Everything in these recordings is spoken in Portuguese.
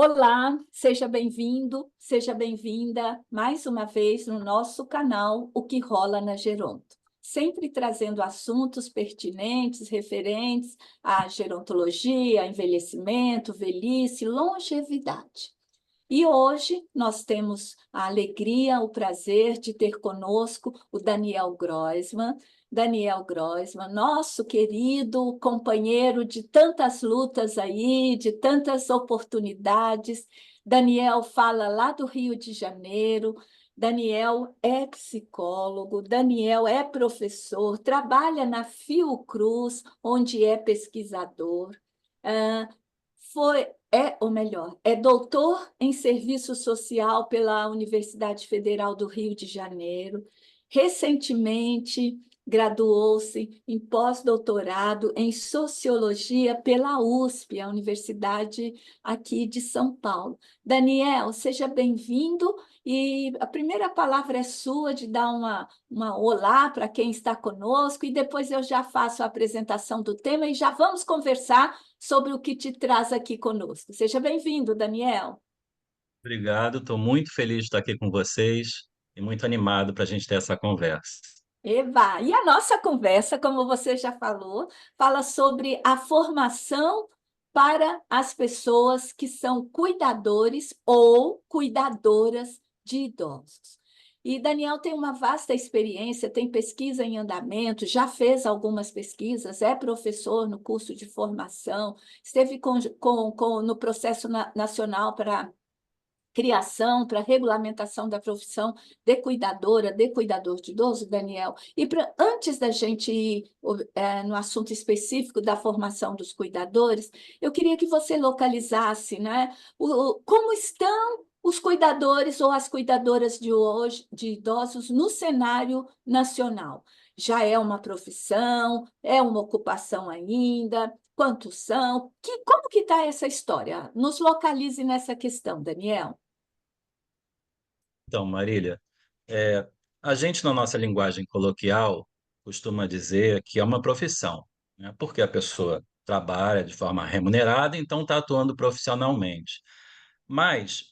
Olá, seja bem-vindo, seja bem-vinda mais uma vez no nosso canal O que Rola na Geronto. Sempre trazendo assuntos pertinentes, referentes à gerontologia, envelhecimento, velhice, longevidade. E hoje nós temos a alegria, o prazer de ter conosco o Daniel Groisman. Daniel Groisman, nosso querido companheiro de tantas lutas aí, de tantas oportunidades. Daniel fala lá do Rio de Janeiro. Daniel é psicólogo, Daniel é professor, trabalha na Fiocruz, onde é pesquisador. Ah, ou melhor, é doutor em serviço social pela Universidade Federal do Rio de Janeiro. Recentemente, graduou-se em pós-doutorado em sociologia pela USP, a Universidade aqui de São Paulo. Daniel, seja bem-vindo e a primeira palavra é sua de dar uma olá para quem está conosco e depois eu já faço a apresentação do tema e já vamos conversar sobre o que te traz aqui conosco. Seja bem-vindo, Daniel. Obrigado, estou muito feliz de estar aqui com vocês e muito animado para a gente ter essa conversa. Eva, e a nossa conversa, como você já falou, fala sobre a formação para as pessoas que são cuidadores ou cuidadoras de idosos. E Daniel tem uma vasta experiência, tem pesquisa em andamento, já fez algumas pesquisas, é professor no curso de formação, esteve no processo nacional para criação, para regulamentação da profissão de cuidadora, de cuidador de idoso, Daniel. E antes da gente ir no assunto específico da formação dos cuidadores, eu queria que você localizasse, né, como estão os cuidadores ou as cuidadoras de hoje, de idosos, no cenário nacional. Já é uma profissão, é uma ocupação ainda? Quantos são? Como que está essa história? Nos localize nessa questão, Daniel. Então, Marília, é, a gente, na nossa linguagem coloquial, costuma dizer que é uma profissão, né? Porque a pessoa trabalha de forma remunerada, então está atuando profissionalmente. Mas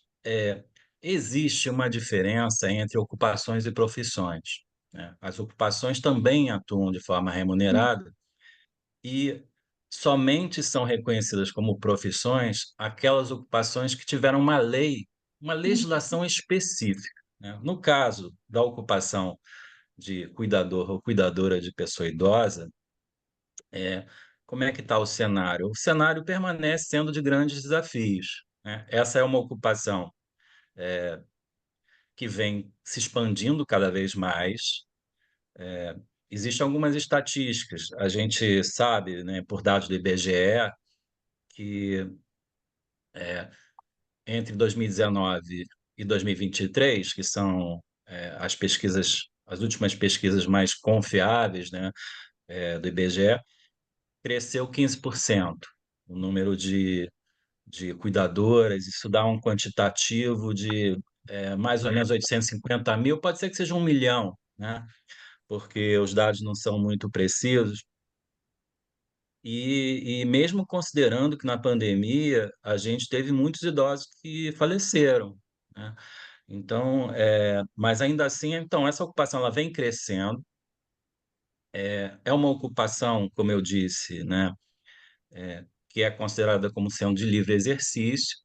existe uma diferença entre ocupações e profissões, né? As ocupações também atuam de forma remunerada e somente são reconhecidas como profissões aquelas ocupações que tiveram uma lei, uma legislação específica, né? No caso da ocupação de cuidador ou cuidadora de pessoa idosa, é, como é que está o cenário? O cenário permanece sendo de grandes desafios, né? Essa é uma ocupação que vem se expandindo cada vez mais. Existem algumas estatísticas, a gente sabe, né, por dados do IBGE, que entre 2019 e 2023, que são as pesquisas, as últimas pesquisas mais confiáveis, né, do IBGE, cresceu 15% o número de cuidadoras. Isso dá um quantitativo de mais ou menos 850 mil, pode ser que seja 1 milhão, né, porque os dados não são muito precisos. E mesmo considerando que na pandemia a gente teve muitos idosos que faleceram, né? Então, mas ainda assim, então, essa ocupação ela vem crescendo, é uma ocupação, como eu disse, né, que é considerada como sendo de livre exercício.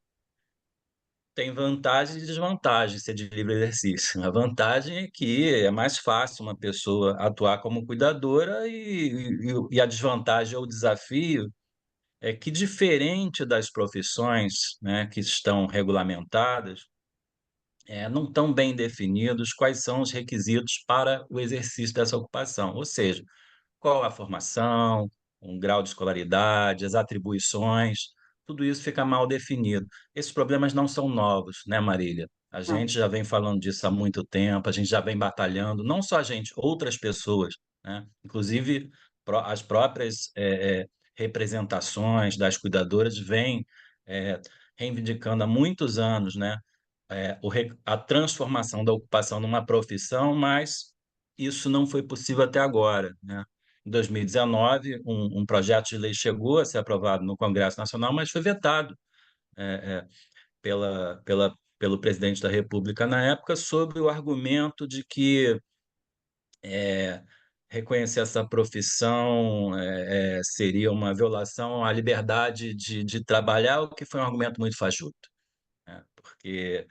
Tem vantagens e desvantagens ser de livre exercício. A vantagem é que é mais fácil uma pessoa atuar como cuidadora e a desvantagem ou o desafio é que, diferente das profissões, né, que estão regulamentadas, não estão bem definidos quais são os requisitos para o exercício dessa ocupação, ou seja, qual a formação, um grau de escolaridade, as atribuições, tudo isso fica mal definido. Esses problemas não são novos, né, Marília? A gente já vem falando disso há muito tempo, a gente já vem batalhando, não só a gente, outras pessoas, né? Inclusive as próprias representações das cuidadoras vêm eh, reivindicando há muitos anos, né, a transformação da ocupação numa profissão, mas isso não foi possível até agora, né? Em 2019, um projeto de lei chegou a ser aprovado no Congresso Nacional, mas foi vetado pelo presidente da República na época, sob o argumento de que reconhecer essa profissão seria uma violação à liberdade de trabalhar, o que foi um argumento muito fajuto, né? Porque,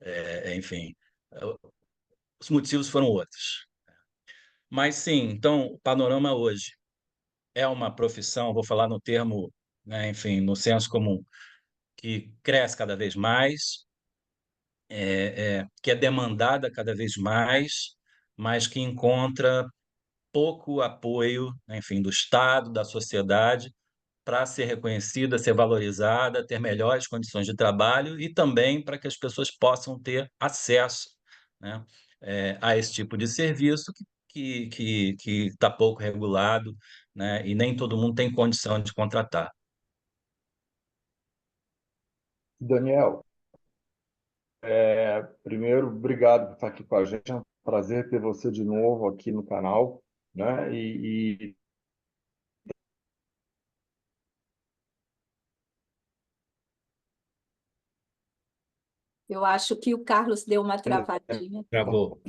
é, enfim, os motivos foram outros. Mas sim, então, o panorama hoje é uma profissão, vou falar no termo, né, enfim, no senso comum, que cresce cada vez mais, que é demandada cada vez mais, mas que encontra pouco apoio, né, enfim, do Estado, da sociedade, para ser reconhecida, ser valorizada, ter melhores condições de trabalho e também para que as pessoas possam ter acesso, né, a esse tipo de serviço que está pouco regulado, né, e nem todo mundo tem condição de contratar. Daniel, primeiro, obrigado por estar aqui com a gente. É um prazer ter você de novo aqui no canal, né? Eu acho que o Carlos deu uma É, travadinha. Travou.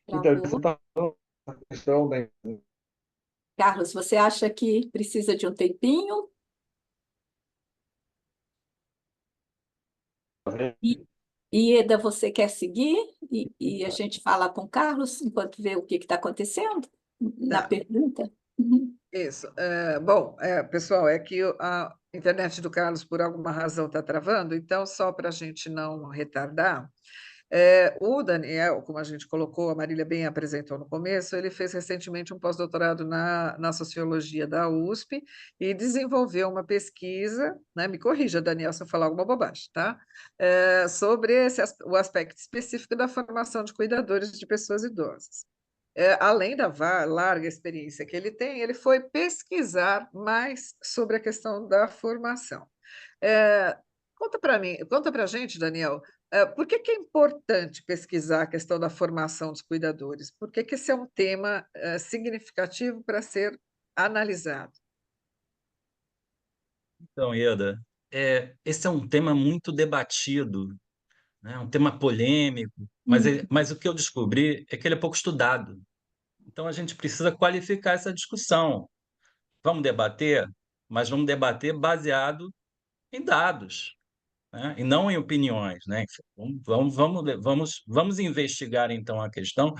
então, você Travou. está falando da questão da Carlos, você acha que precisa de um tempinho? E, Ieda, você quer seguir? E a gente fala com o Carlos enquanto vê o que está acontecendo na Tá, pergunta? Uhum. isso. Bom, pessoal, é que a internet do Carlos, por alguma razão, está travando, então, só para a gente não retardar, o Daniel, como a gente colocou, a Marília bem apresentou no começo, ele fez recentemente um pós-doutorado na Sociologia da USP e desenvolveu uma pesquisa, né, me corrija, Daniel, se eu falar alguma bobagem, tá? Sobre o aspecto específico da formação de cuidadores de pessoas idosas. Além da larga experiência que ele tem, ele foi pesquisar mais sobre a questão da formação. É, conta para mim, conta para a gente, Daniel, por que é importante pesquisar a questão da formação dos cuidadores? Por que esse é um tema significativo para ser analisado? Então, Ieda, esse é um tema muito debatido, né? Um tema polêmico, mas, Uhum. mas o que eu descobri é que ele é pouco estudado. Então, a gente precisa qualificar essa discussão. Vamos debater, mas vamos debater baseado em dados, né? E não em opiniões, né? Vamos investigar, então, a questão,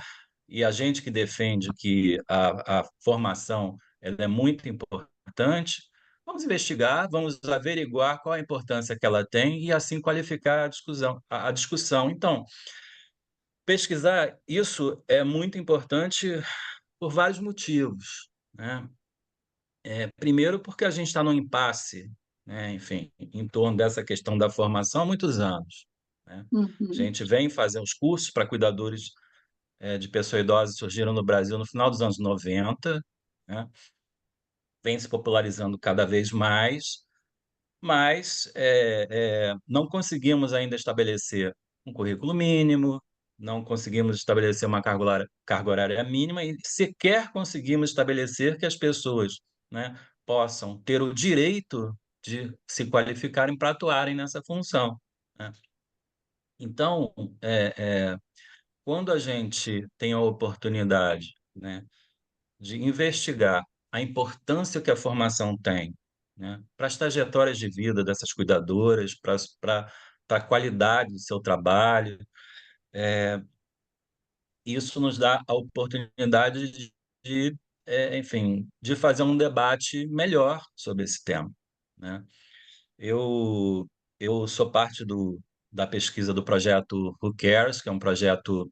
e a gente que defende que a formação ela é muito importante, vamos investigar, vamos averiguar qual a importância que ela tem e assim qualificar a discussão. A discussão. Então, pesquisar isso é muito importante por vários motivos, né? Primeiro, porque a gente está num impasse, né? Enfim, em torno dessa questão da formação há muitos anos, né? A Uhum. gente vem fazer os cursos para cuidadores de pessoa idosa, surgiram no Brasil no final dos anos 90, né? Vem se popularizando cada vez mais, mas não conseguimos ainda estabelecer um currículo mínimo, não conseguimos estabelecer uma carga horária mínima e sequer conseguimos estabelecer que as pessoas, né, possam ter o direito de se qualificarem para atuarem nessa função, né? Então, quando a gente tem a oportunidade, né, de investigar a importância que a formação tem, né, para as trajetórias de vida dessas cuidadoras, para a qualidade do seu trabalho. Isso nos dá a oportunidade enfim, de fazer um debate melhor sobre esse tema, né? Eu, eu sou parte da pesquisa do projeto Who Cares, que é um projeto,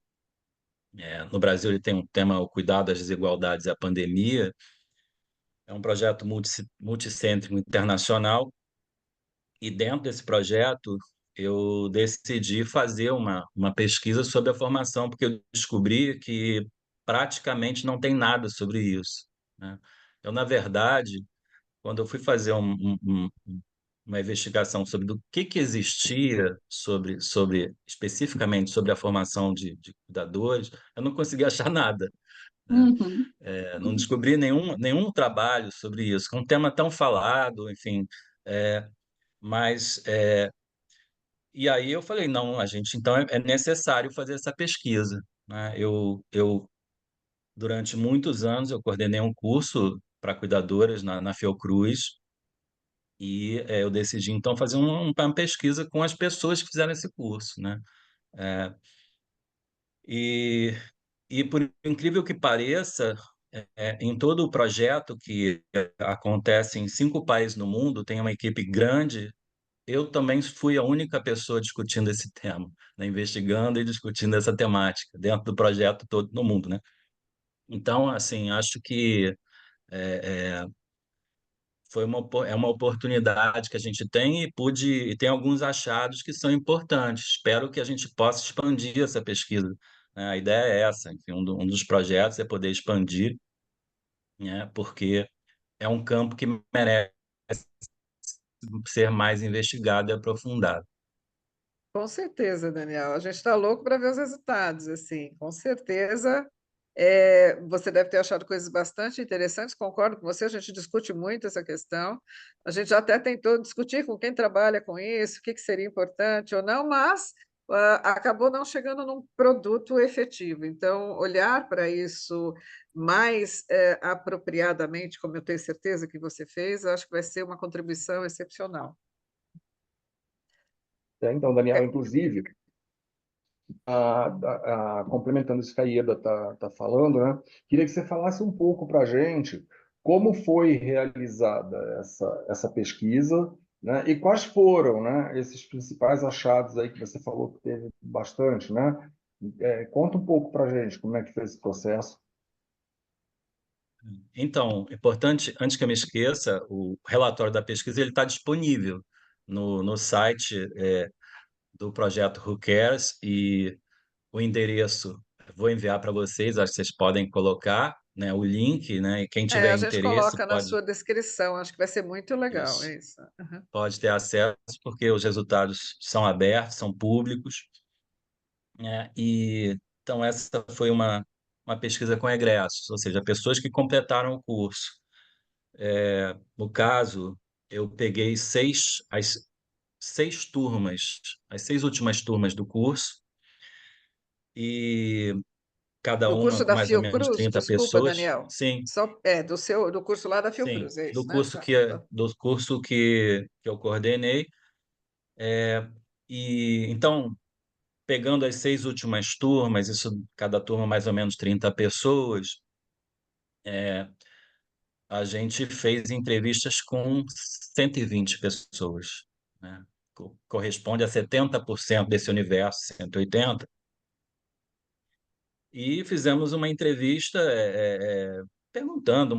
no Brasil ele tem um tema, o cuidado das desigualdades e a pandemia. É um projeto multicêntrico internacional e dentro desse projeto eu decidi fazer uma pesquisa sobre a formação, porque eu descobri que praticamente não tem nada sobre isso, né? Eu, na verdade, quando eu fui fazer uma investigação sobre o que existia especificamente sobre a formação de cuidadores, eu não consegui achar nada, né? Uhum. Não descobri nenhum trabalho sobre isso, que é um tema tão falado, enfim, mas E aí eu falei, não, a gente então é necessário fazer essa pesquisa, né? Durante muitos anos, eu coordenei um curso para cuidadoras na Fiocruz e eu decidi então fazer uma pesquisa com as pessoas que fizeram esse curso, né? É, e, e por incrível que pareça, em todo o projeto que acontece em 5 países no mundo, tem uma equipe grande. Eu também fui a única pessoa discutindo esse tema, né? Investigando e discutindo essa temática dentro do projeto todo no mundo, né? Então, assim, acho que é uma oportunidade que a gente tem e tem alguns achados que são importantes. Espero que a gente possa expandir essa pesquisa, né? A ideia é essa, enfim, um dos projetos é poder expandir, né? Porque é um campo que merece ser mais investigado e aprofundado. Com certeza, Daniel. A gente está louco para ver os resultados, assim, com certeza. Você deve ter achado coisas bastante interessantes, concordo com você, a gente discute muito essa questão. A gente já até tentou discutir com quem trabalha com isso, o que que seria importante ou não, mas acabou não chegando num produto efetivo. Então, olhar para isso mais apropriadamente, como eu tenho certeza que você fez, eu acho que vai ser uma contribuição excepcional. Então, Daniel, É, inclusive, complementando isso que a Ieda está falando, né? Queria que você falasse um pouco para a gente como foi realizada essa pesquisa, né? E quais foram, né, esses principais achados aí que você falou que teve bastante, né? Conta um pouco para a gente como é que foi esse processo. Então, importante, antes que eu me esqueça, o relatório da pesquisa ele está disponível no site do projeto Who Cares e o endereço vou enviar para vocês, acho que vocês podem colocar, né, o link, né, e quem tiver a gente interesse coloca na sua descrição, acho que vai ser muito legal, isso, é isso. Uhum. pode ter acesso, porque os resultados são abertos, são públicos, né, e então essa foi uma pesquisa com egressos, ou seja, pessoas que completaram o curso. No caso, eu peguei as 6 turmas, as 6 últimas turmas do curso, e cada Do uma curso com da mais ou menos Fiocruz, 30 desculpa, pessoas. Daniel, Sim, do curso lá da sim, Fiocruz, é do isso, né? curso que eu coordenei. E então, pegando as 6 últimas turmas, isso cada turma mais ou menos 30 pessoas, a gente fez entrevistas com 120 pessoas, né? Corresponde a 70% desse universo, 180. E fizemos uma entrevista perguntando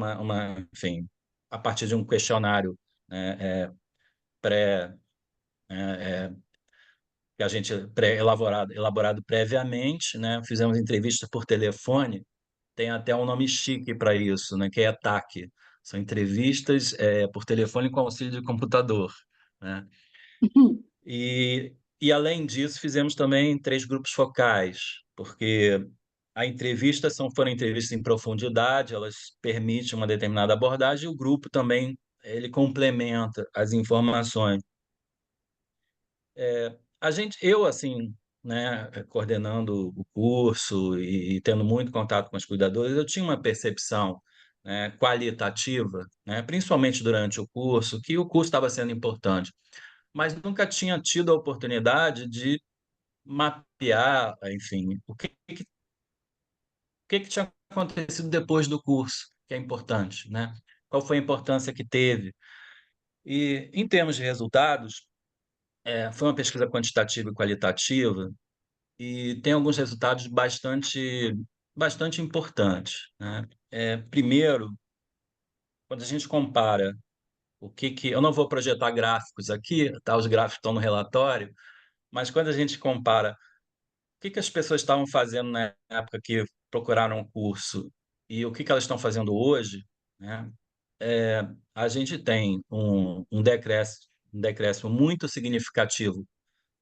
enfim, a partir de um questionário, né, pré, que a gente elaborado previamente, né? Fizemos entrevista por telefone, tem até um nome chique para isso, né? Que é TAC. São entrevistas por telefone com auxílio de computador, né? E além disso, fizemos também 3 grupos focais, porque foram entrevistas em profundidade, elas permitem uma determinada abordagem, e o grupo também ele complementa as informações. Eu assim, né, coordenando o curso e tendo muito contato com os cuidadores, eu tinha uma percepção, né, qualitativa, né, principalmente durante o curso, que o curso estava sendo importante, mas nunca tinha tido a oportunidade de mapear, enfim, o que tinha acontecido depois do curso, que é importante, né? Qual foi a importância que teve? E, em termos de resultados, foi uma pesquisa quantitativa e qualitativa, e tem alguns resultados bastante importantes, né? Primeiro, quando a gente compara eu não vou projetar gráficos aqui, tá? Os gráficos estão no relatório, mas quando a gente compara o que as pessoas estavam fazendo na época que procuraram o curso e o que elas estão fazendo hoje, né? A gente tem um decréscimo muito significativo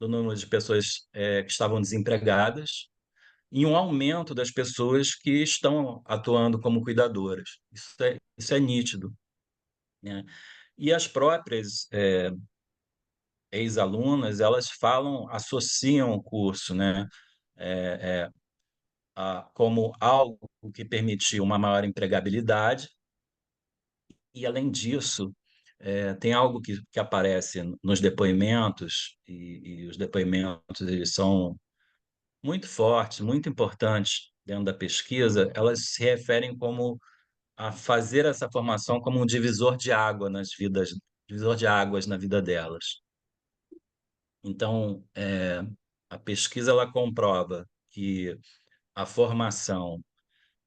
do número de pessoas que estavam desempregadas e um aumento das pessoas que estão atuando como cuidadoras. Isso é nítido, né? E as próprias ex-alunas, elas falam, associam o curso, né, como algo que permitiu uma maior empregabilidade, e, além disso, tem algo que aparece nos depoimentos, e os depoimentos eles são muito fortes, muito importantes dentro da pesquisa. Elas se referem como a fazer essa formação como um divisor de água nas vidas, divisor de águas na vida delas. Então, a pesquisa ela comprova que a formação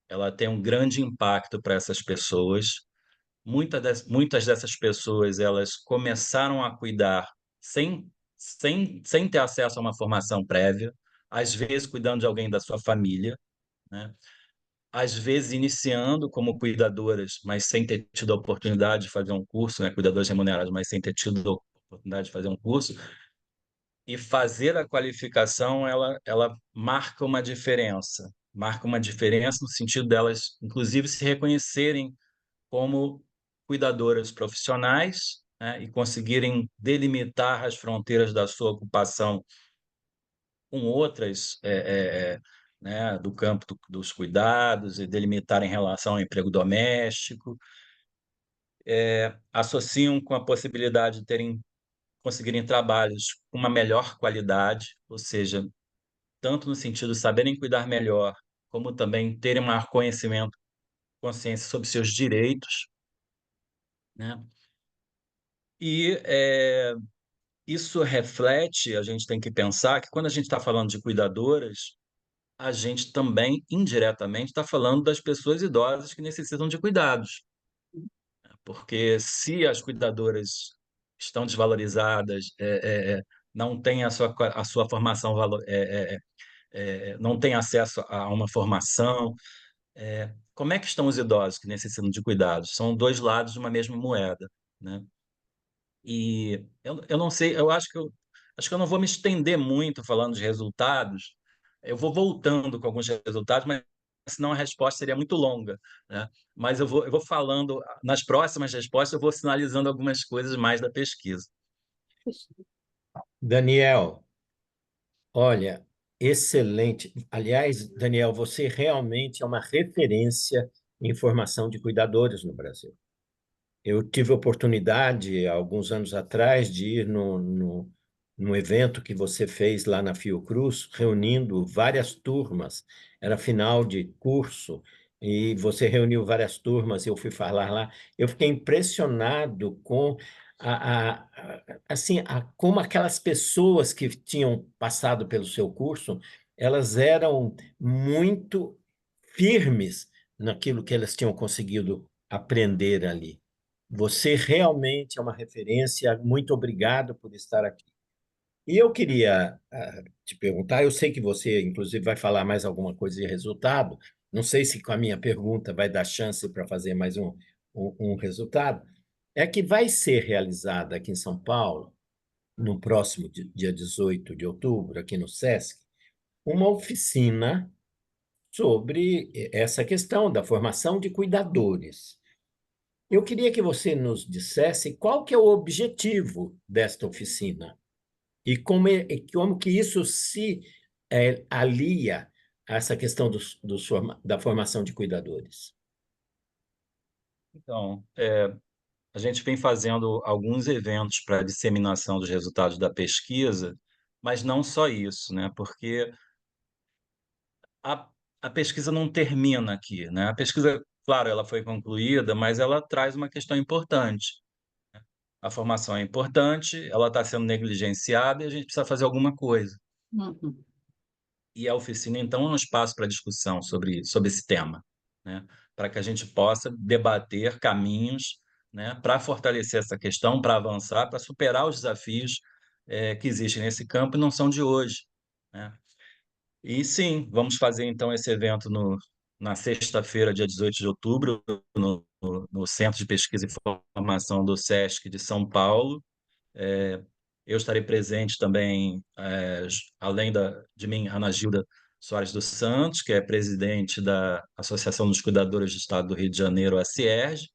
ela tem um grande impacto para essas pessoas. Muitas dessas pessoas elas começaram a cuidar sem ter acesso a uma formação prévia, às vezes cuidando de alguém da sua família, né? Às vezes iniciando como cuidadoras, mas sem ter tido a oportunidade de fazer um curso, né? Cuidadoras remuneradas, mas sem ter tido a oportunidade de fazer um curso. E fazer a qualificação, ela marca uma diferença no sentido delas, inclusive, se reconhecerem como cuidadoras profissionais, né, e conseguirem delimitar as fronteiras da sua ocupação com outras, né, do campo dos cuidados, e delimitar em relação ao emprego doméstico, associam com a possibilidade de conseguirem trabalhos com uma melhor qualidade, ou seja, tanto no sentido de saberem cuidar melhor, como também terem maior conhecimento, consciência sobre seus direitos, né? E isso reflete, a gente tem que pensar que quando a gente está falando de cuidadoras, a gente também, indiretamente, está falando das pessoas idosas que necessitam de cuidados. Porque se as cuidadoras estão desvalorizadas, não têm a sua formação, não têm acesso a uma formação, como é que estão os idosos que necessitam de cuidados? São dois lados de uma mesma moeda, né? E eu não sei, acho que eu não vou me estender muito falando de resultados. Eu vou voltando com alguns resultados, mas senão a resposta seria muito longa, né? Mas eu vou falando, nas próximas respostas, eu vou sinalizando algumas coisas mais da pesquisa. Daniel, olha, excelente. Aliás, Daniel, você realmente é uma referência em formação de cuidadores no Brasil. Eu tive a oportunidade, alguns anos atrás, de ir no evento que você fez lá na Fiocruz, reunindo várias turmas. Era final de curso, e você reuniu várias turmas, eu fui falar lá. Eu fiquei impressionado com como aquelas pessoas que tinham passado pelo seu curso, elas eram muito firmes naquilo que elas tinham conseguido aprender ali. Você realmente é uma referência. Muito obrigado por estar aqui. E eu queria te perguntar, eu sei que você, inclusive, vai falar mais alguma coisa de resultado, não sei se com a minha pergunta vai dar chance para fazer mais um resultado, é que vai ser realizada aqui em São Paulo, no próximo dia 18 de outubro, aqui no SESC, uma oficina sobre essa questão da formação de cuidadores. Eu queria que você nos dissesse qual que é o objetivo desta oficina e como que isso se alia a essa questão da formação de cuidadores. Então, a gente vem fazendo alguns eventos para disseminação dos resultados da pesquisa, mas não só isso, né? Porque a, a pesquisa não termina aqui, né? A pesquisa, claro, ela foi concluída, mas ela traz uma questão importante. A formação é importante, ela está sendo negligenciada e a gente precisa fazer alguma coisa. Uhum. E a oficina, então, é um espaço para discussão sobre esse tema, né? Para que a gente possa debater caminhos, né? Para fortalecer essa questão, para avançar, para superar os desafios que existem nesse campo e não são de hoje, né? E sim, vamos fazer então esse evento na sexta-feira, dia 18 de outubro, no Centro de Pesquisa e Formação do SESC de São Paulo. Eu estarei presente também, além de mim, Ana Gilda Soares dos Santos, que é presidente da Associação dos Cuidadores do Estado do Rio de Janeiro, a CIERJ,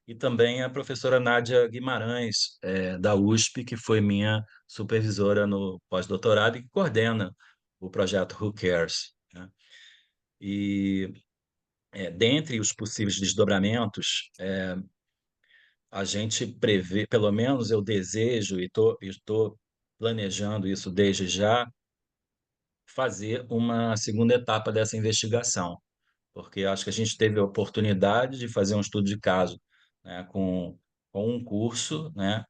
e também a professora Nádia Guimarães, da USP, que foi minha supervisora no pós-doutorado e que coordena o projeto Who Cares, né? E dentre os possíveis desdobramentos, a gente prevê, pelo menos eu desejo e estou planejando isso desde já, fazer uma segunda etapa dessa investigação, porque acho que a gente teve a oportunidade de fazer um estudo de caso, né, com um curso, né,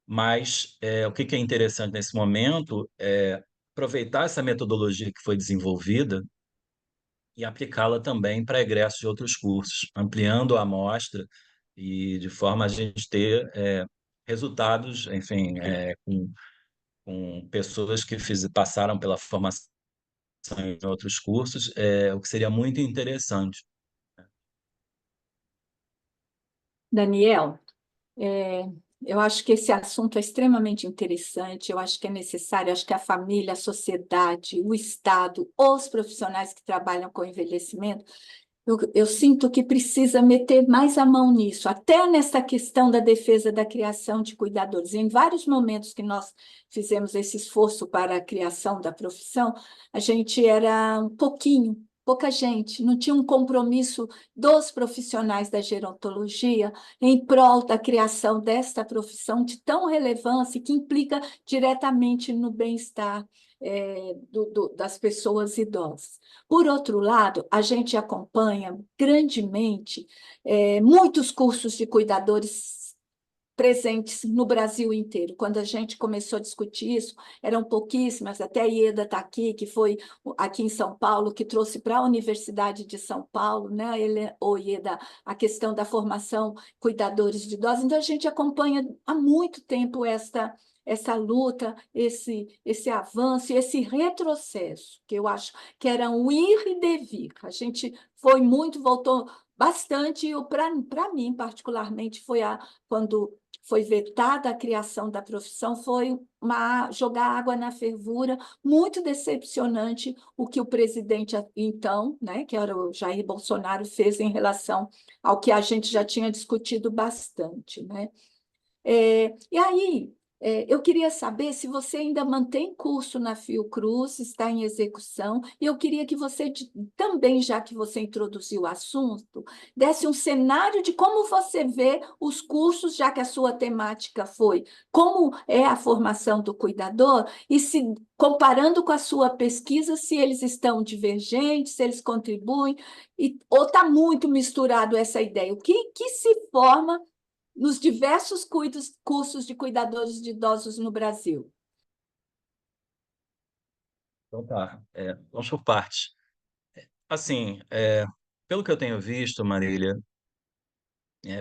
mas o que que é interessante nesse momento é aproveitar essa metodologia que foi desenvolvida e aplicá-la também para egressos de outros cursos, ampliando a amostra e de forma a gente ter resultados, enfim, com pessoas que passaram pela formação em outros cursos, o que seria muito interessante. Daniel, eu acho que esse assunto é extremamente interessante, eu acho que é necessário, eu acho que a família, a sociedade, o Estado, os profissionais que trabalham com envelhecimento, eu sinto que precisa meter mais a mão nisso, até nessa questão da defesa da criação de cuidadores. Em vários momentos que nós fizemos esse esforço para a criação da profissão, a gente era pouca gente, não tinha um compromisso dos profissionais da gerontologia em prol da criação desta profissão de tão relevância que implica diretamente no bem-estar das pessoas idosas. Por outro lado, a gente acompanha grandemente muitos cursos de cuidadores presentes no Brasil inteiro. Quando a gente começou a discutir isso, eram pouquíssimas, até a Ieda está aqui, que foi aqui em São Paulo, que trouxe para a Universidade de São Paulo, né, Ieda, a questão da formação cuidadores de idosos. Então, a gente acompanha há muito tempo essa luta, esse avanço, esse retrocesso, que eu acho que era um ir e devir. A gente voltou bastante, e para mim, particularmente, quando foi vetada a criação da profissão, foi jogar água na fervura, muito decepcionante o que o presidente, então, né, que era o Jair Bolsonaro, fez em relação ao que a gente já tinha discutido bastante, né? E aí, eu queria saber se você ainda mantém curso na Fiocruz, está em execução, e eu queria que você também, já que você introduziu o assunto, desse um cenário de como você vê os cursos, já que a sua temática foi como é a formação do cuidador, e se comparando com a sua pesquisa, se eles estão divergentes, se eles contribuem, ou está muito misturado essa ideia. O que se forma nos diversos cursos de cuidadores de idosos no Brasil? Então tá, vamos por partes. Assim, pelo que eu tenho visto, Marília,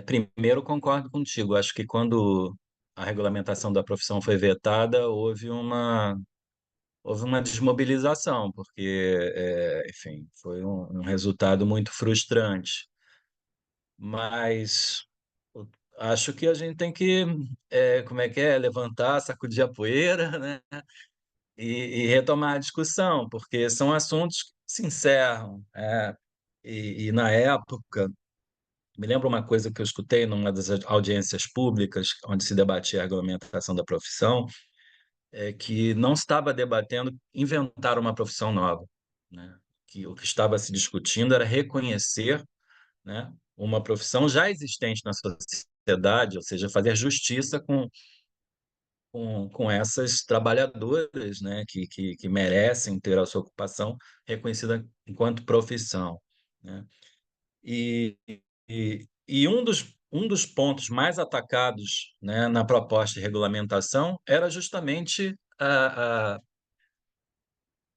primeiro concordo contigo. Acho que quando a regulamentação da profissão foi vetada, houve uma desmobilização, porque, enfim, foi um resultado muito frustrante. Mas acho que a gente tem que, como é que é, levantar, sacudir a poeira, né? E retomar a discussão, porque são assuntos que se encerram. E na época, me lembro uma coisa que eu escutei numa das audiências públicas, onde se debatia a regulamentação da profissão, é que não se estava debatendo inventar uma profissão nova, né? Que o que estava se discutindo era reconhecer, né, uma profissão já existente na sociedade, ou seja, fazer justiça com essas trabalhadoras, né, que merecem ter a sua ocupação reconhecida enquanto profissão, né? E, e um dos pontos mais atacados, né, na proposta de regulamentação era justamente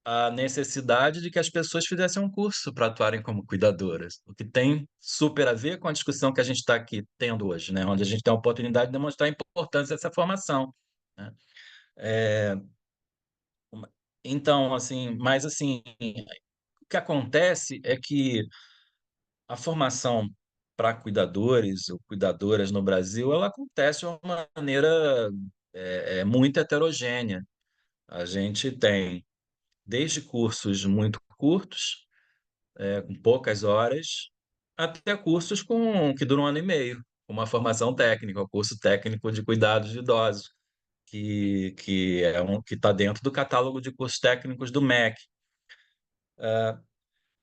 a necessidade de que as pessoas fizessem um curso para atuarem como cuidadoras, o que tem super a ver com a discussão que a gente está aqui tendo hoje, né, onde a gente tem a oportunidade de demonstrar a importância dessa formação, né? É, Então, assim, mas assim, o que acontece é que a formação para cuidadores ou cuidadoras no Brasil, ela acontece de uma maneira muito heterogênea. A gente tem desde cursos muito curtos, com poucas horas, até cursos que duram 1 ano e meio, uma formação técnica, o curso técnico de cuidados de idosos, que está dentro do catálogo de cursos técnicos do MEC.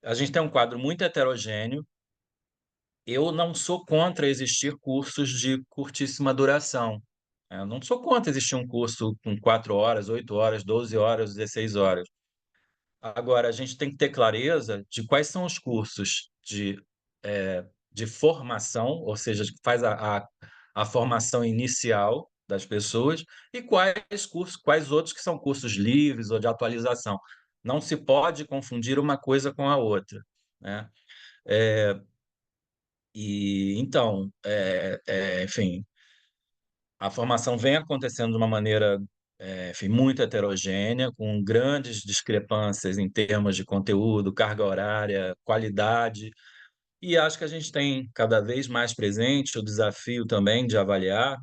A gente tem um quadro muito heterogêneo. Eu não sou contra existir cursos de curtíssima duração. Eu não sou contra existir um curso com 4 horas, 8 horas, 12 horas, 16 horas. Agora, a gente tem que ter clareza de quais são os cursos de formação, ou seja, que faz a formação inicial das pessoas, e quais outros que são cursos livres ou de atualização. Não se pode confundir uma coisa com a outra, né? Então, enfim, a formação vem acontecendo de uma maneira, enfim, muito heterogênea, com grandes discrepâncias em termos de conteúdo, carga horária, qualidade, e acho que a gente tem cada vez mais presente o desafio também de avaliar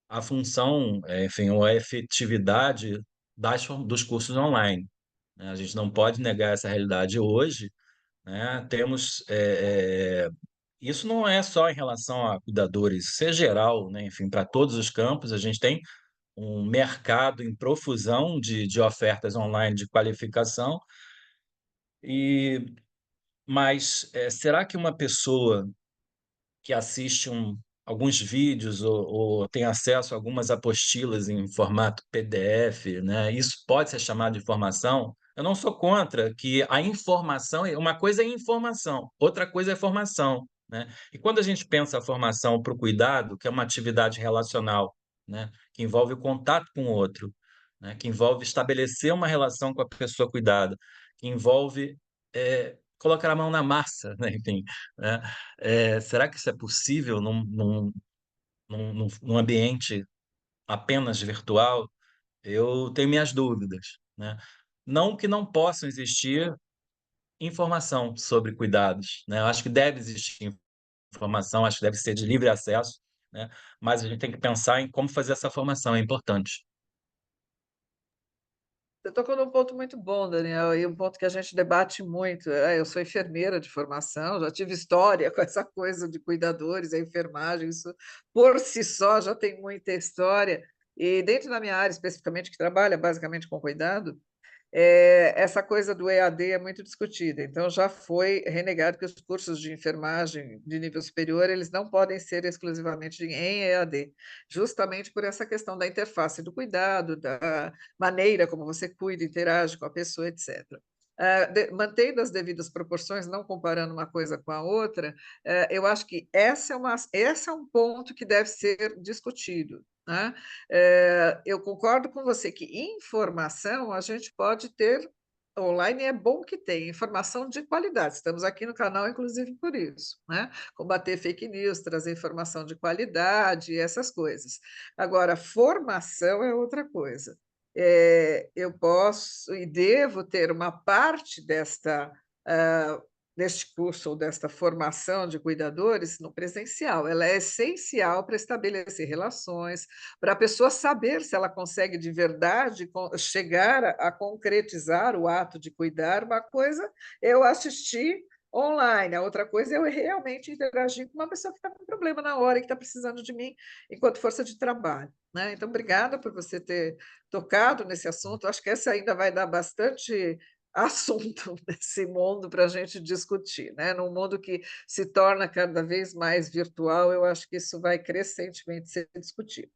a função, enfim, ou a efetividade dos cursos online, né? A gente não pode negar essa realidade hoje, né? Isso não é só em relação a cuidadores, isso é geral, né? Enfim, para todos os campos, a gente tem um mercado em profusão de ofertas online de qualificação, e será que uma pessoa que assiste alguns vídeos ou tem acesso a algumas apostilas em formato PDF, né? Isso pode ser chamado de informação? Eu não sou contra que a informação, uma coisa é informação, outra coisa é formação, né? E quando a gente pensa a formação para o cuidado, que é uma atividade relacional, né? Que envolve o contato com o outro, né? Que envolve estabelecer uma relação com a pessoa cuidada, que envolve colocar a mão na massa, né? Enfim, né? Será que isso é possível num ambiente apenas virtual? Eu tenho minhas dúvidas, né? Não que não possam existir informação sobre cuidados, né? Eu acho que deve existir informação, acho que deve ser de livre acesso, né? Mas a gente tem que pensar em como fazer essa formação, é importante. Você tocou num ponto muito bom, Daniel, e um ponto que a gente debate muito. Eu sou enfermeira de formação, já tive história com essa coisa de cuidadores, a enfermagem, isso por si só já tem muita história. E dentro da minha área, especificamente, que trabalha basicamente com cuidado, essa coisa do EAD é muito discutida. Então, já foi renegado que os cursos de enfermagem de nível superior eles não podem ser exclusivamente em EAD, justamente por essa questão da interface do cuidado, da maneira como você cuida, interage com a pessoa, etc. Mantendo as devidas proporções, não comparando uma coisa com a outra, eu acho que esse é um ponto que deve ser discutido, né? Eu concordo com você que informação a gente pode ter online, é bom que tenha informação de qualidade. Estamos aqui no canal, inclusive, por isso, né? Combater fake news, trazer informação de qualidade, essas coisas. Agora, formação é outra coisa. Eu posso e devo ter uma parte deste curso ou desta formação de cuidadores no presencial. Ela é essencial para estabelecer relações, para a pessoa saber se ela consegue de verdade chegar a concretizar o ato de cuidar. Uma coisa é eu assistir online, a outra coisa é eu realmente interagir com uma pessoa que está com problema na hora e que está precisando de mim enquanto força de trabalho, né? Então, obrigada por você ter tocado nesse assunto. Acho que essa ainda vai dar bastante assunto nesse mundo para a gente discutir, né? Num mundo que se torna cada vez mais virtual, eu acho que isso vai crescentemente ser discutido.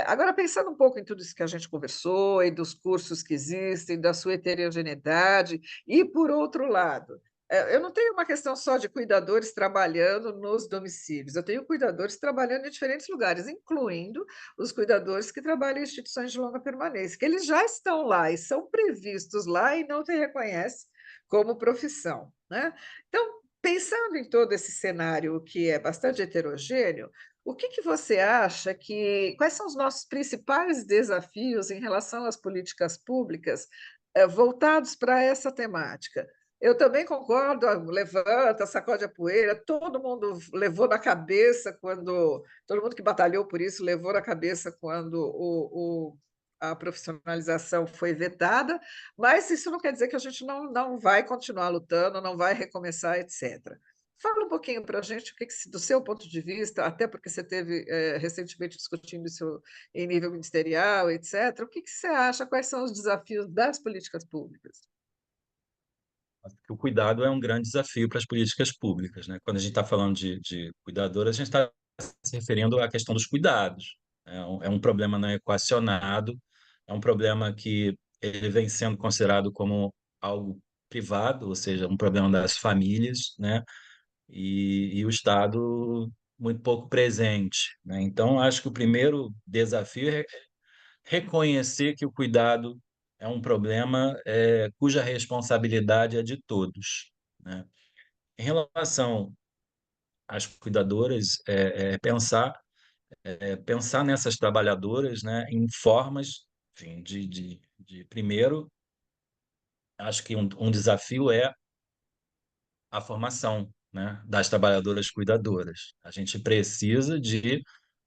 Agora, pensando um pouco em tudo isso que a gente conversou, e dos cursos que existem, da sua heterogeneidade, e, por outro lado, eu não tenho uma questão só de cuidadores trabalhando nos domicílios, eu tenho cuidadores trabalhando em diferentes lugares, incluindo os cuidadores que trabalham em instituições de longa permanência, que eles já estão lá e são previstos lá e não se reconhece como profissão, né? Então, pensando em todo esse cenário que é bastante heterogêneo, o que você acha quais são os nossos principais desafios em relação às políticas públicas voltados para essa temática? Eu também concordo, levanta, sacode a poeira, todo mundo levou na cabeça todo mundo que batalhou por isso levou na cabeça quando a profissionalização foi vetada, mas isso não quer dizer que a gente não vai continuar lutando, não vai recomeçar, etc. Fala um pouquinho para a gente, do seu ponto de vista, até porque você teve recentemente discutindo isso em nível ministerial, etc. O que você acha? Quais são os desafios das políticas públicas? Acho que o cuidado é um grande desafio para as políticas públicas, né? Quando a gente está falando de cuidadoras, a gente está se referindo à questão dos cuidados. É um problema não equacionado, é um problema que ele vem sendo considerado como algo privado, ou seja, um problema das famílias, né? E o Estado muito pouco presente, né? Então, acho que o primeiro desafio é reconhecer que o cuidado é um problema cuja responsabilidade é de todos, né? Em relação às cuidadoras, pensar nessas trabalhadoras, né, em formas, enfim, primeiro, acho que um desafio é a formação, né, das trabalhadoras cuidadoras. A gente precisa de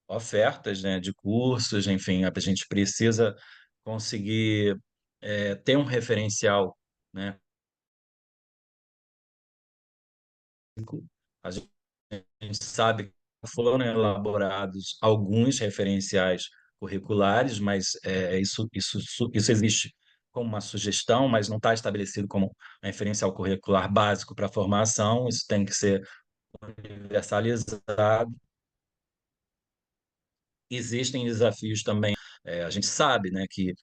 ofertas, né, de cursos, enfim, a gente precisa conseguir ter um referencial, né? A gente sabe que foram elaborados alguns referenciais curriculares, mas isso existe como uma sugestão, mas não está estabelecido como um referencial curricular básico para a formação, isso tem que ser universalizado. Existem desafios também, a gente sabe, né, que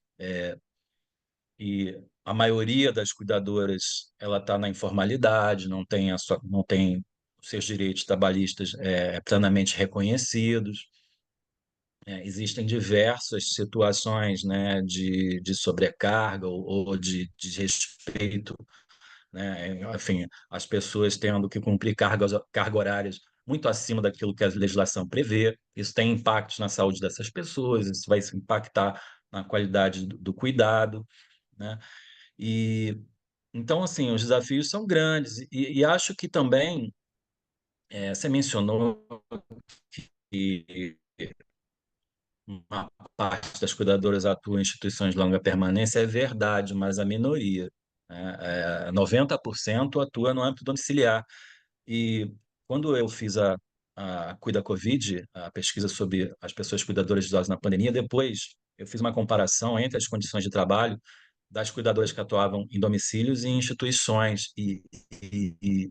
a maioria das cuidadoras ela está na informalidade, não tem os seus direitos trabalhistas plenamente reconhecidos. Existem diversas situações, né, de sobrecarga ou de desrespeito, né? Enfim, as pessoas tendo que cumprir carga horárias muito acima daquilo que a legislação prevê. Isso tem impactos na saúde dessas pessoas, isso vai se impactar na qualidade do cuidado, né? E então, assim, os desafios são grandes e acho que também você mencionou que uma parte das cuidadoras atua em instituições de longa permanência, é verdade, mas a minoria, né? 90% atua no âmbito domiciliar. E quando eu fiz a Cuida Covid, a pesquisa sobre as pessoas cuidadoras de idosos na pandemia, depois eu fiz uma comparação entre as condições de trabalho das cuidadoras que atuavam em domicílios e em instituições. E, e,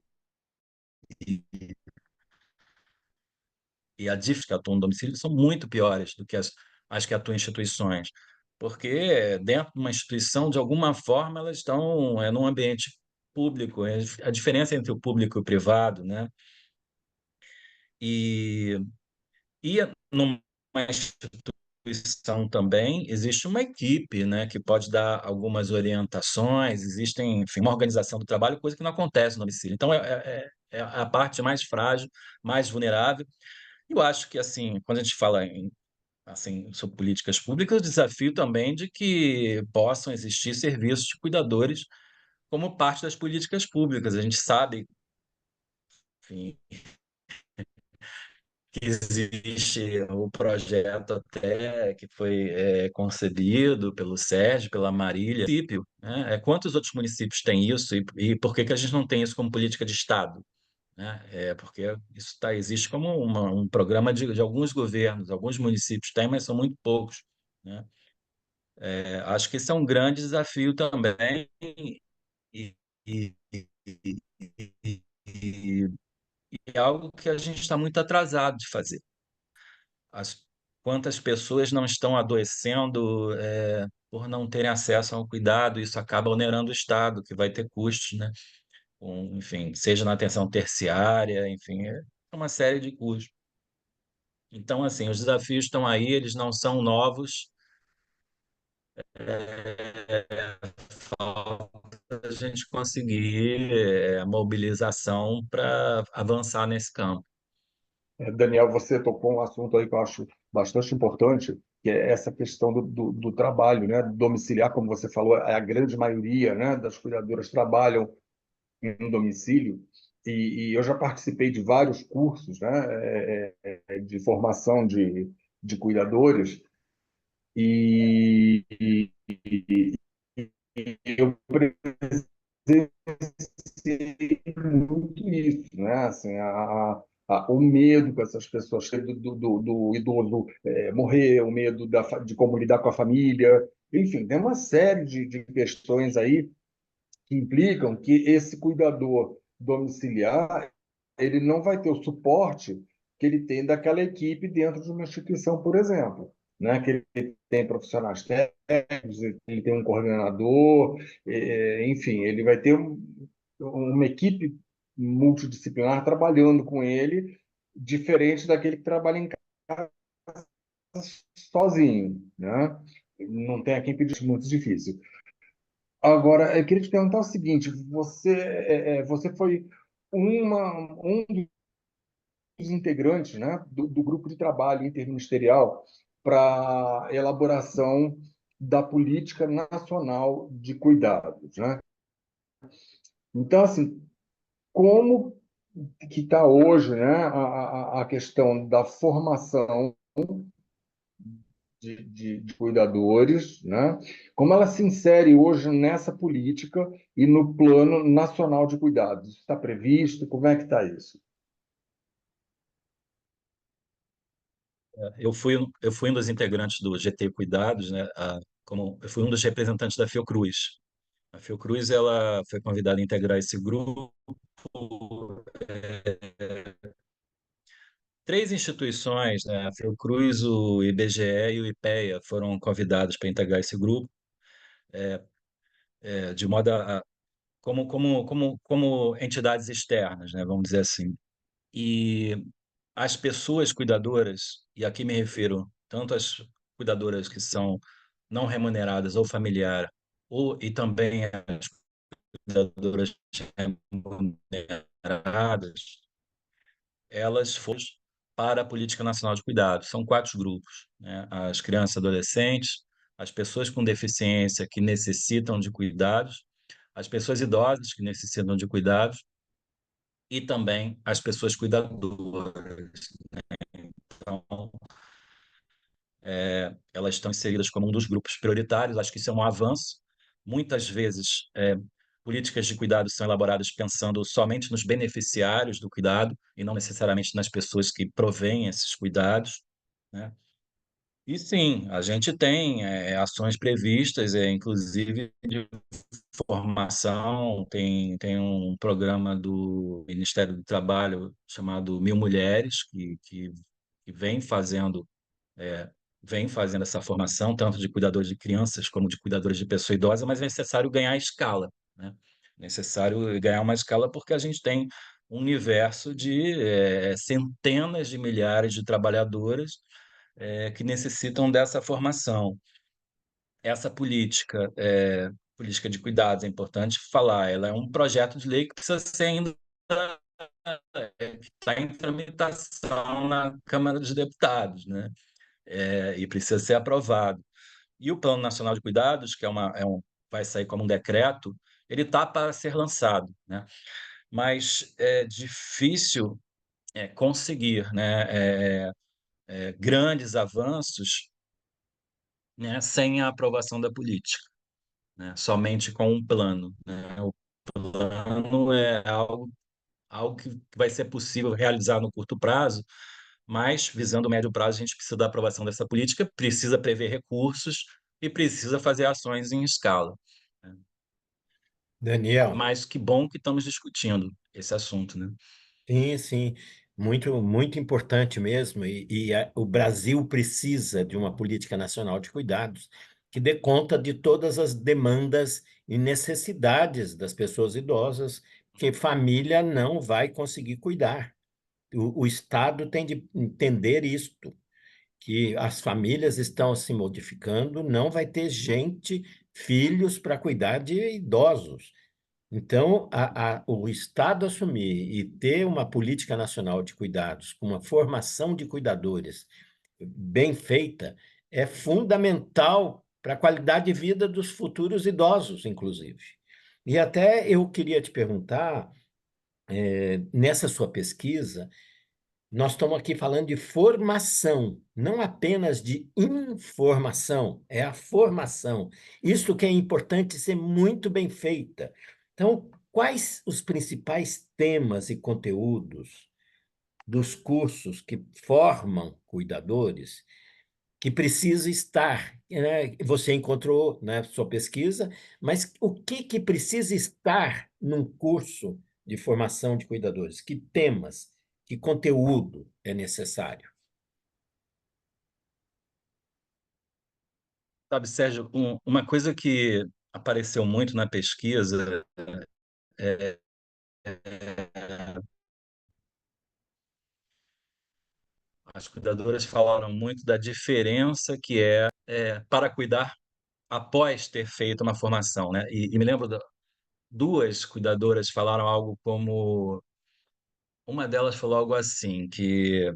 e a DIFs que atuam no domicílio são muito piores do que as que atuam em instituições, porque dentro de uma instituição, de alguma forma, elas estão num ambiente público, a diferença entre o público e o privado, né? E, e numa instituição também existe uma equipe, né, que pode dar algumas orientações, existem, enfim, uma organização do trabalho, coisa que não acontece no domicílio. Então, é a parte mais frágil, mais vulnerável. Eu acho que, assim, quando a gente fala assim, sobre políticas públicas, o desafio também de que possam existir serviços de cuidadores como parte das políticas públicas. A gente sabe, enfim, que existe o projeto até que foi concebido pelo Sérgio, pela Marília, município, né? Quantos outros municípios têm isso e por que que a gente não tem isso como política de Estado? Né? Porque existe como um programa de alguns governos, alguns municípios têm, mas são muito poucos, né? Acho que esse é um grande desafio também e, e, e, e, e é algo que a gente está muito atrasado de fazer. As, quantas pessoas não estão adoecendo por não terem acesso ao cuidado, isso acaba onerando o Estado, que vai ter custos, né? Enfim, seja na atenção terciária, enfim, é uma série de custos. Então, assim, os desafios estão aí, eles não são novos, falta a gente conseguir a mobilização para avançar nesse campo. Daniel, você tocou um assunto aí que eu acho bastante importante, que é essa questão do trabalho, né? Domiciliar, como você falou, a grande maioria, né, das cuidadoras trabalham em domicílio, e eu já participei de vários cursos, né, de formação de cuidadores, e eu muito isso, né? Assim, o medo que essas pessoas têm do idoso morrer, o medo de como lidar com a família, enfim, tem uma série de questões aí que implicam que esse cuidador domiciliar ele não vai ter o suporte que ele tem daquela equipe dentro de uma instituição, por exemplo, né? Que ele tem profissionais técnicos, ele tem um coordenador, enfim, ele vai ter uma equipe multidisciplinar trabalhando com ele, diferente daquele que trabalha em casa sozinho, né? Não tem a quem pedir, muito difícil. Agora, eu queria te perguntar o seguinte: você foi um dos integrantes, né, do grupo de trabalho interministerial para a elaboração da política nacional de cuidados, né? Então, assim, como que está hoje, né, a questão da formação de cuidadores, né? Como ela se insere hoje nessa política e no Plano Nacional de Cuidados? Isso está previsto? Como é que está isso? Eu fui um dos integrantes do GT Cuidados, né? Eu fui um dos representantes da Fiocruz. A Fiocruz ela foi convidada a integrar esse grupo. Três instituições, né? A Fiocruz, o IBGE e o IPEA foram convidados para integrar esse grupo, de modo como entidades externas, né? Vamos dizer assim. E as pessoas cuidadoras, e aqui me refiro tanto às cuidadoras que são não remuneradas ou familiar, e também as cuidadoras remuneradas, elas foram para a Política Nacional de Cuidados. São quatro grupos, né? As crianças e adolescentes, as pessoas com deficiência que necessitam de cuidados, as pessoas idosas que necessitam de cuidados e também as pessoas cuidadoras. Então, elas estão inseridas como um dos grupos prioritários. Acho que isso é um avanço. Muitas vezes, políticas de cuidado são elaboradas pensando somente nos beneficiários do cuidado e não necessariamente nas pessoas que provêm esses cuidados, né? E sim, a gente tem ações previstas, inclusive de formação, tem um programa do Ministério do Trabalho chamado Mil Mulheres, que vem fazendo essa formação, tanto de cuidadores de crianças como de cuidadores de pessoa idosa, mas é necessário ganhar escala, né? Necessário ganhar uma escala porque a gente tem um universo de centenas de milhares de trabalhadoras que necessitam dessa formação. Essa política de cuidados, é importante falar, ela é um projeto de lei que precisa ser ainda que está em tramitação na Câmara dos Deputados, né? E precisa ser aprovado. E o Plano Nacional de Cuidados, que vai sair como um decreto, ele está para ser lançado, né? Mas é difícil conseguir, né, grandes avanços, né, sem a aprovação da política, né? Somente com um plano, né? O plano é algo que vai ser possível realizar no curto prazo, mas visando o médio prazo, a gente precisa da aprovação dessa política, precisa prever recursos e precisa fazer ações em escala, né? Daniel, Mas que bom que estamos discutindo esse assunto, né? sim, sim, muito, muito importante mesmo. O Brasil precisa de uma política nacional de cuidados que dê conta de todas as demandas e necessidades das pessoas idosas, que família não vai conseguir cuidar. O Estado tem de entender isto, que as famílias estão se modificando, não vai ter gente, filhos para cuidar de idosos. Então, o Estado assumir e ter uma política nacional de cuidados, com uma formação de cuidadores bem feita, é fundamental para a qualidade de vida dos futuros idosos, inclusive. E até eu queria te perguntar, nessa sua pesquisa, nós estamos aqui falando de formação, não apenas de informação, é a formação. Isso que é importante ser muito bem feita, Então, quais os principais temas e conteúdos dos cursos que formam cuidadores que precisa estar, né? Você encontrou na sua pesquisa, mas o que precisa estar num curso de formação de cuidadores? Que temas, que conteúdo é necessário? Sabe, Sérgio, uma coisa que apareceu muito na pesquisa é, as cuidadoras falaram muito da diferença que é para cuidar após ter feito uma formação, né? E me lembro, duas cuidadoras falaram algo como... Uma delas falou algo assim, que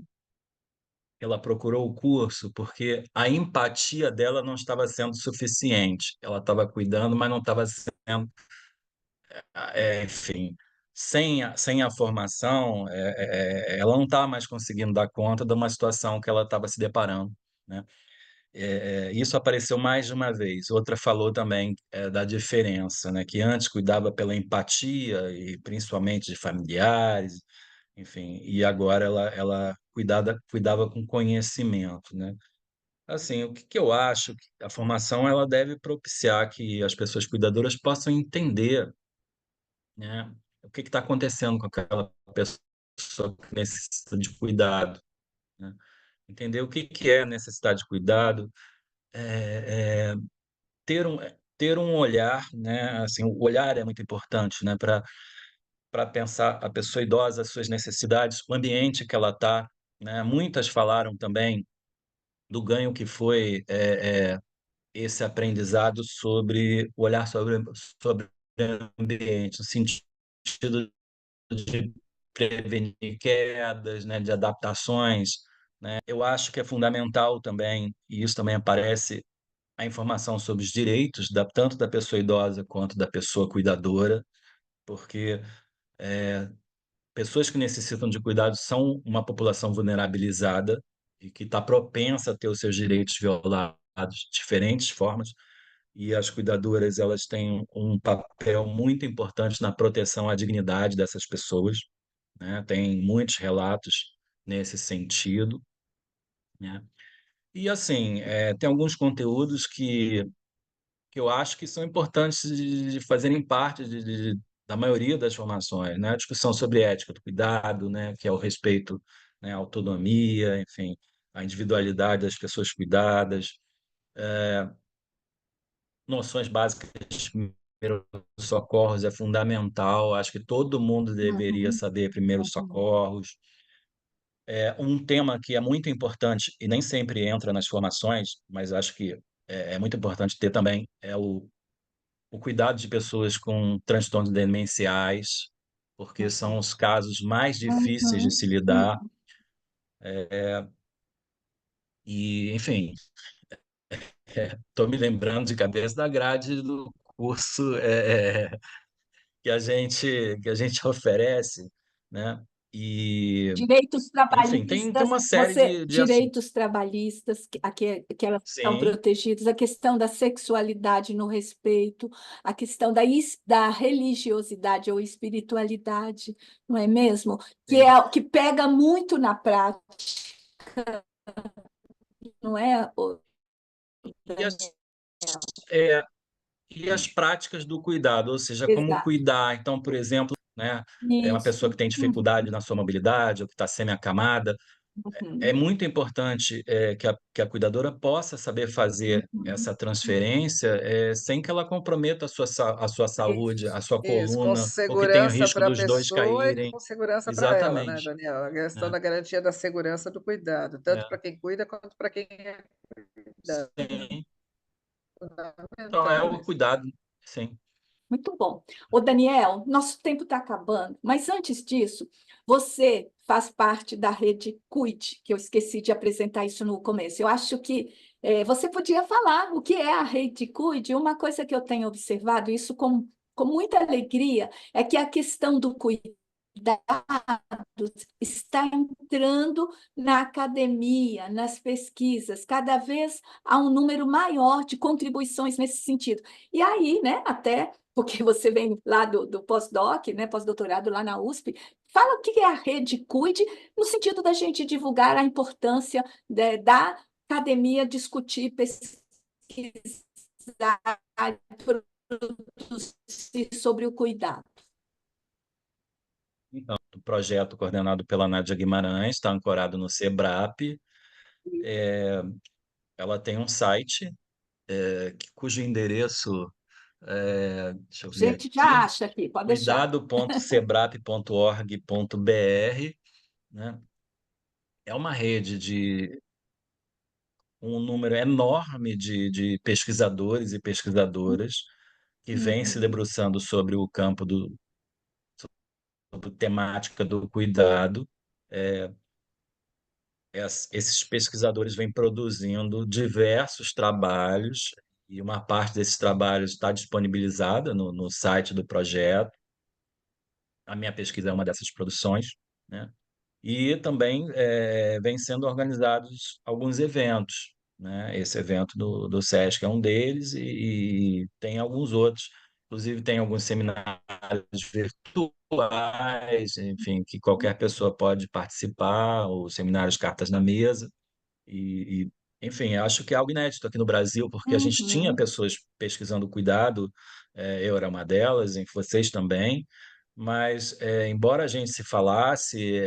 ela procurou o curso porque a empatia dela não estava sendo suficiente. Ela estava cuidando, mas não estava sendo, enfim, sem a formação, ela não estava mais conseguindo dar conta de uma situação que ela estava se deparando, né? Isso apareceu mais de uma vez. Outra falou também da diferença, né? Que antes cuidava pela empatia e principalmente de familiares, enfim, e agora ela cuidava com conhecimento, né? Assim, o que que eu acho que a formação ela deve propiciar que as pessoas cuidadoras possam entender, né, o que está acontecendo com aquela pessoa que necessita de cuidado, né? Entender o que que é necessidade de cuidado, é, é, ter um olhar, né? Assim, o olhar é muito importante, né? Para pensar a pessoa idosa, as suas necessidades, o ambiente que ela está, né? Muitas falaram também do ganho que foi esse aprendizado sobre olhar sobre o ambiente, no sentido de prevenir quedas, né? De adaptações, né? Eu acho que é fundamental também, e isso também aparece, a informação sobre os direitos tanto da pessoa idosa quanto da pessoa cuidadora, porque pessoas que necessitam de cuidados são uma população vulnerabilizada e que está propensa a ter os seus direitos violados de diferentes formas, e as cuidadoras elas têm um papel muito importante na proteção à dignidade dessas pessoas, né? Tem muitos relatos nesse sentido, né? E assim, tem alguns conteúdos que eu acho que são importantes de fazerem parte da maioria das formações, né? A discussão sobre ética do cuidado, né? Que é o respeito, né? À autonomia, enfim, a individualidade das pessoas cuidadas, noções básicas de primeiros socorros é fundamental. Acho que todo mundo deveria Uhum, saber primeiros uhum. socorros. Um tema que é muito importante e nem sempre entra nas formações, mas acho que é muito importante ter também, é o cuidado de pessoas com transtornos demenciais, porque são os casos mais difíceis de Uhum, se lidar. uhum. E, enfim, estou me lembrando de cabeça da grade do curso que a gente oferece, né? E, Direitos enfim, tem trabalhistas, uma série de assuntos. direitos trabalhistas, que elas estão Sim, protegidas, a questão da sexualidade no respeito, a questão da religiosidade ou espiritualidade, não é mesmo? sim. Que pega muito na prática, não é, E Daniel? é, e as práticas do cuidado, ou seja, como Exato. cuidar. Então, por exemplo, né, é uma pessoa Isso. que tem dificuldade na sua mobilidade ou que está semi-acamada, é Uhum, muito importante que a cuidadora possa saber fazer uhum. essa transferência sem que ela comprometa a sua saúde, a Isso. sua Isso, com coluna, ou que tenha o segurança risco para a dos dois pessoa e caírem. com segurança para ela, né, Exatamente. Daniel? A questão Né? da garantia da segurança do cuidado, tanto para É, quem cuida quanto para quem é cuidado. sim. Então, é Fundamental o isso. cuidado, sim. Muito bom. Ô, Daniel, nosso tempo está acabando, mas antes disso, você faz parte da rede Cuide, que eu esqueci de apresentar isso no começo. Eu acho que você podia falar o que é a rede Cuide. Uma coisa que eu tenho observado, isso com muita alegria, é que a questão do cuidado está entrando na academia, nas pesquisas, cada vez há um número maior de contribuições nesse sentido. E aí, né, até porque você vem lá do pós-doc, né, pós-doutorado lá na USP. Fala o que é a Rede Cuide, no sentido da gente divulgar a importância da academia discutir, pesquisar, produzir sobre o cuidado. Então, o projeto coordenado pela Nádia Guimarães está ancorado no SEBRAP. Ela tem um site cujo endereço, deixa eu A ver gente já aqui, acha aqui, pode deixar. cuidado.sebrap.org.br, né? É uma rede de um número enorme de pesquisadores e pesquisadoras que vêm se Uhum, debruçando sobre o campo sobre temática do cuidado. Esses pesquisadores vêm produzindo diversos trabalhos, e uma parte desses trabalhos está disponibilizada no site do projeto. A minha pesquisa é uma dessas produções, né? E também vem sendo organizados alguns eventos, né? Esse evento do SESC é um deles, e tem alguns outros. Inclusive, tem alguns seminários virtuais, enfim, que qualquer pessoa pode participar, ou seminários cartas na mesa. Enfim, acho que é algo inédito aqui no Brasil, porque a gente tinha uhum, pessoas pesquisando cuidado, eu era uma delas, em vocês também, mas, embora a gente se falasse,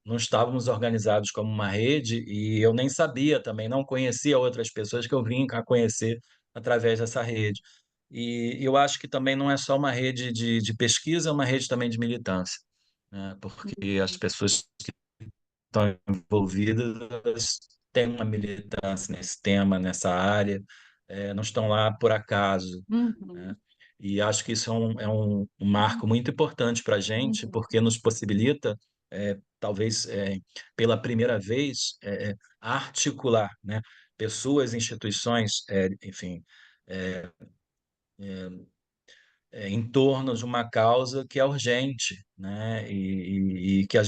não estávamos organizados como uma rede, e eu nem sabia também, não conhecia outras pessoas que eu vim a conhecer através dessa rede. E eu acho que também não é só uma rede de pesquisa, é uma rede também de militância, né? Porque as pessoas estão envolvidas têm uma militância nesse tema, nessa área, não estão lá por acaso, né? uhum, E acho que isso é um marco muito importante para a gente, uhum. porque nos possibilita, talvez pela primeira vez, articular, né, pessoas, instituições, enfim, em torno de uma causa que é urgente, né? E que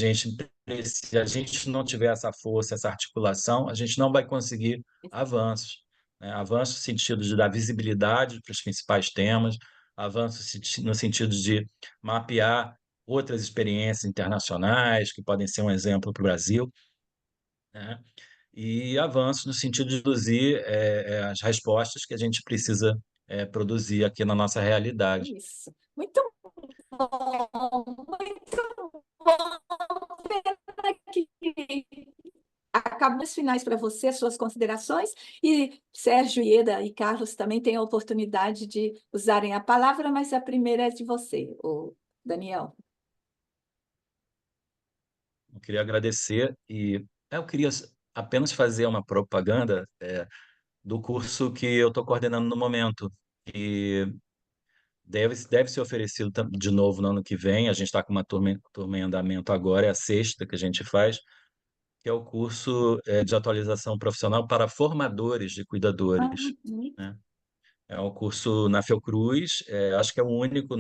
se a gente não tiver essa força, essa articulação, a gente não vai conseguir avanços, né? Avanços no sentido de dar visibilidade para os principais temas, avanços no sentido de mapear outras experiências internacionais que podem ser um exemplo para o Brasil, né? E avanços no sentido de produzir as respostas que a gente precisa produzir aqui na nossa realidade. Isso. Muito bom, muito bom. Pena que acabou os finais para você, suas considerações, e Sérgio, Ieda e Carlos também têm a oportunidade de usarem a palavra, mas a primeira é de você, o Daniel. Eu queria agradecer, e eu queria apenas fazer uma propaganda do curso que eu estou coordenando no momento, e deve ser oferecido de novo no ano que vem. A gente está com uma turma em andamento agora, é a sexta que a gente faz, que é o curso de atualização profissional para formadores de cuidadores, Uhum. né? É um curso na Fiocruz, acho que é o único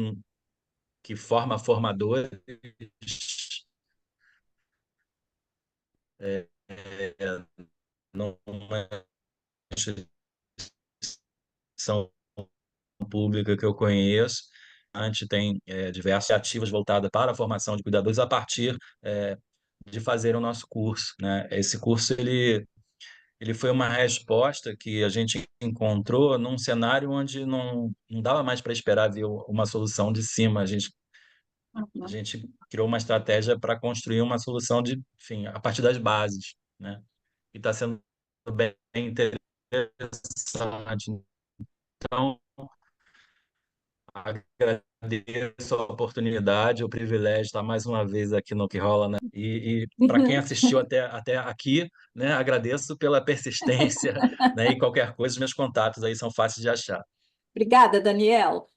que forma formadores, numa instituição pública que eu conheço. A gente tem diversas iniciativas voltadas para a formação de cuidadores a partir de fazer o nosso curso, né? Esse curso ele foi uma resposta que a gente encontrou num cenário onde não dava mais para esperar ver uma solução de cima. A Uhum. gente criou uma estratégia para construir uma solução enfim, a partir das bases, né? E está sendo bem interessante. Então, agradeço a oportunidade, o privilégio de estar mais uma vez aqui no Que Rola, né? E para quem assistiu até aqui, né, agradeço pela persistência, né? E qualquer coisa, os meus contatos aí são fáceis de achar. Obrigada, Daniel.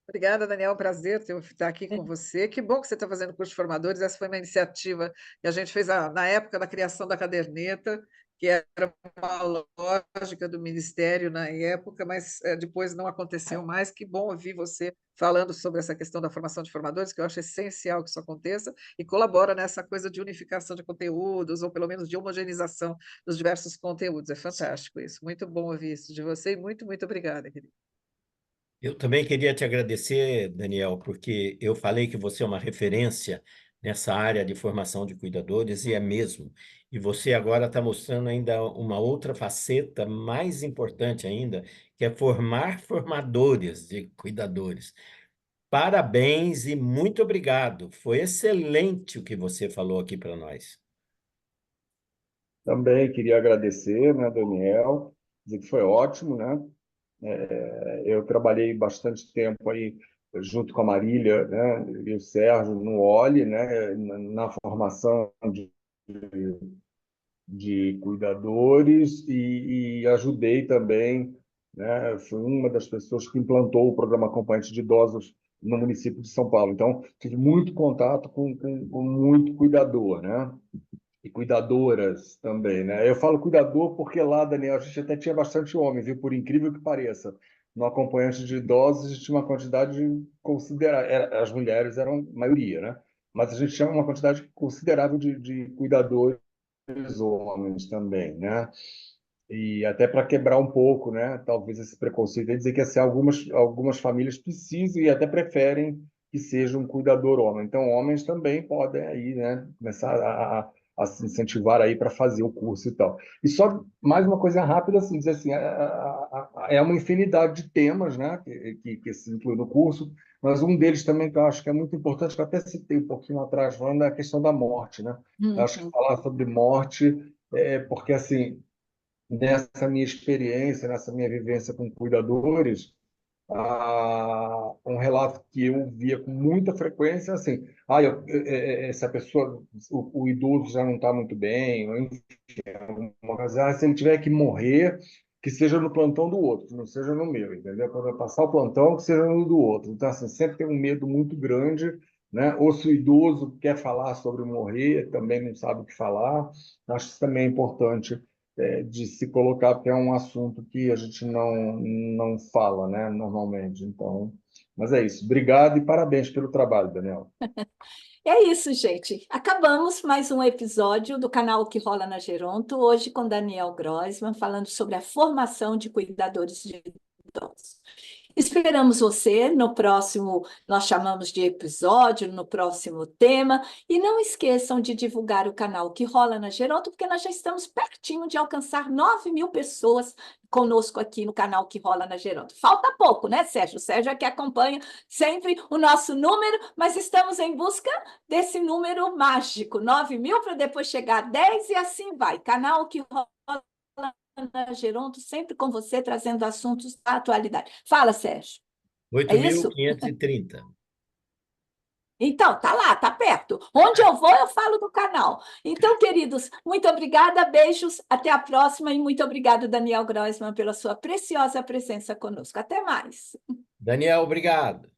Obrigada, Daniel. Prazer estar aqui com você. Que bom que você está fazendo curso de formadores. Essa foi uma iniciativa que a gente fez na época da criação da caderneta, que era uma lógica do Ministério na época, mas depois não aconteceu mais. Que bom ouvir você falando sobre essa questão da formação de formadores, que eu acho essencial que isso aconteça, e colabora nessa coisa de unificação de conteúdos, ou pelo menos de homogeneização dos diversos conteúdos. É fantástico isso. Muito bom ouvir isso de você, e muito, muito obrigada, querido. Eu também queria te agradecer, Daniel, porque eu falei que você é uma referência nessa área de formação de cuidadores, e é mesmo. E você agora está mostrando ainda uma outra faceta mais importante ainda, que é formar formadores de cuidadores. Parabéns e muito obrigado. Foi excelente o que você falou aqui para nós. Também queria agradecer, né, Daniel, dizer que foi ótimo, né? Eu trabalhei bastante tempo aí junto com a Marília, né, e o Sérgio no OLI, né, na formação de cuidadores e ajudei também, né, fui uma das pessoas que implantou o programa acompanhante de idosos no município de São Paulo. Então, tive muito contato com muito cuidador, né? E cuidadoras também, né? Eu falo cuidador porque lá, Daniel, a gente até tinha bastante homem, viu? Por incrível que pareça. No acompanhante de idosos, a gente tinha uma quantidade considerável. As mulheres eram a maioria, né? Mas a gente tinha uma quantidade considerável de cuidadores homens também, né? E até para quebrar um pouco, né? Talvez esse preconceito e dizer que assim, algumas famílias precisam e até preferem que seja um cuidador homem. Então, homens também podem aí, né? Começar a se incentivar aí para fazer o curso e tal. E só mais uma coisa rápida, assim, dizer assim, é uma infinidade de temas, né? Que se inclui no curso, mas um deles também que eu acho que é muito importante, que eu até citei um pouquinho atrás, falando da questão da morte, né? Eu acho que falar sobre morte porque assim nessa minha experiência, nessa minha vivência com cuidadores, um relato que eu via com muita frequência, assim, essa pessoa, o idoso já não está muito bem, ou enfim, se ele tiver que morrer, que seja no plantão do outro, que não seja no meu, entendeu? Quando eu passar o plantão, que seja no do outro. Então, assim, sempre tem um medo muito grande, né? Ou se o idoso quer falar sobre morrer, também não sabe o que falar. Acho que isso também é importante de se colocar, porque é um assunto que a gente não fala, né, normalmente. Então, mas é isso. Obrigado e parabéns pelo trabalho, Daniel. É isso, gente. Acabamos mais um episódio do canal Que Rola na Geronto, hoje com Daniel Grossman, falando sobre a formação de cuidadores de idosos. Esperamos você no próximo, nós chamamos de episódio, no próximo tema. E não esqueçam de divulgar o canal Que Rola na Geronto, porque nós já estamos pertinho de alcançar 9.000 pessoas conosco aqui no canal Que Rola na Geronto. Falta pouco, né, Sérgio? O Sérgio é que acompanha sempre o nosso número, mas estamos em busca desse número mágico, 9.000, para depois chegar a 10 e assim vai. Canal Que Rola na Geronto, sempre com você, trazendo assuntos da atualidade. Fala, Sérgio. É isso? 8.530. Então, tá lá, tá perto. Onde eu vou, eu falo do canal. Então, queridos, muito obrigada, beijos, até a próxima e muito obrigado, Daniel Grossman, pela sua preciosa presença conosco. Até mais. Daniel, obrigado.